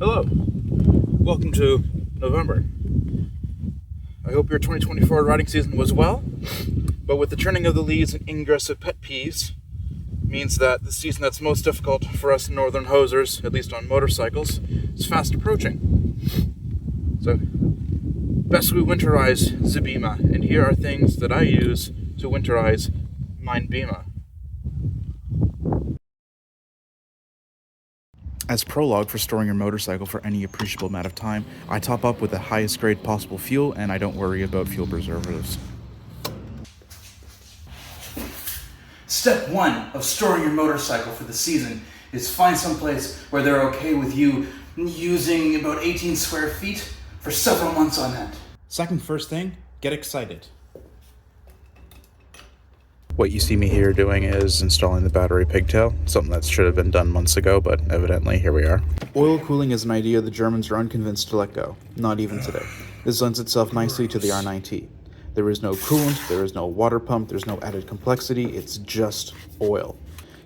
Hello, welcome to November. I hope your 2024 riding season was well, but with the turning of the leaves and ingress of pet peeves, means that the season that's most difficult for us northern hosers, at least on motorcycles, is fast approaching. So, best we winterize the bemmer, and here are things that I use to winterize mine bemmer. As prologue for storing your motorcycle for any appreciable amount of time, I top up with the highest grade possible fuel, and I don't worry about fuel preservatives. Step 1 of storing your motorcycle for the season is find someplace where they're okay with you using about 18 square feet for several months on end. Second first thing, get excited. What you see me here doing is installing the battery pigtail, something that should have been done months ago, but evidently here we are. Oil cooling is an idea the Germans are unconvinced to let go, not even today. This lends itself nicely to the RnineT. There is no coolant, there is no water pump, there's no added complexity, it's just oil.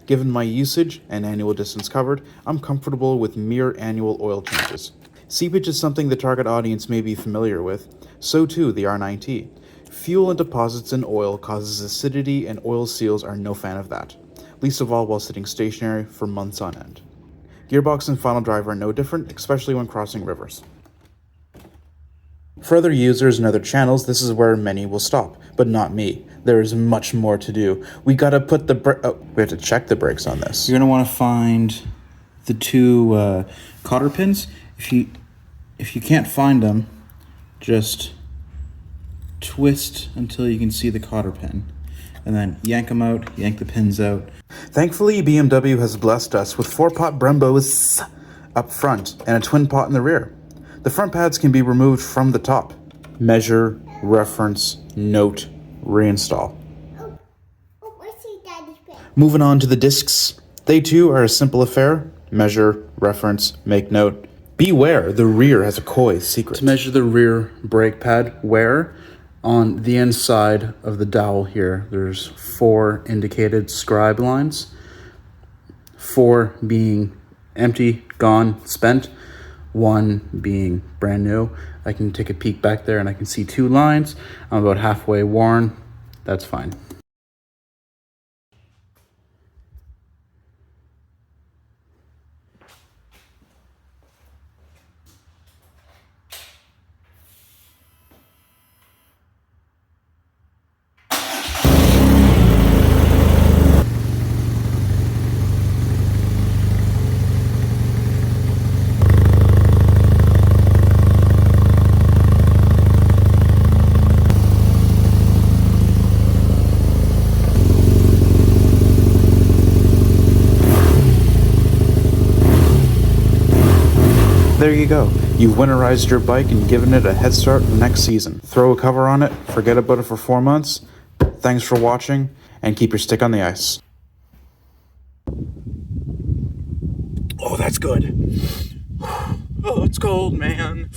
Given my usage and annual distance covered, I'm comfortable with mere annual oil changes. Seepage is something the target audience may be familiar with, so too the RnineT. Fuel and deposits in oil causes acidity, and oil seals are no fan of that, least of all while sitting stationary for months on end. Gearbox and final drive are no different, especially when crossing rivers. For other users and other channels, this is where many will stop, but not me. There is much more to do. We gotta put the we have to check the brakes on this. You're gonna want to find the two cotter pins. If you can't find them, just twist until you can see the cotter pin, and then yank them out, yank the pins out. Thankfully, BMW has blessed us with 4-pot Brembos up front and a twin pot in the rear. The front pads can be removed from the top. Measure, reference, note, reinstall. Moving on to the discs. They too are a simple affair. Measure, reference, make note. Beware, the rear has a coy secret. To measure the rear brake pad wear, on the inside of the dowel here, there's 4 indicated scribe lines. 4 being empty, gone, spent. 1 being brand new. I can take a peek back there and I can see 2 lines. I'm about halfway worn. That's fine. There you go. You've winterized your bike and given it a head start for next season. Throw a cover on it, forget about it for 4 months. Thanks for watching, and keep your stick on the ice. Oh, that's good. Oh, it's cold, man.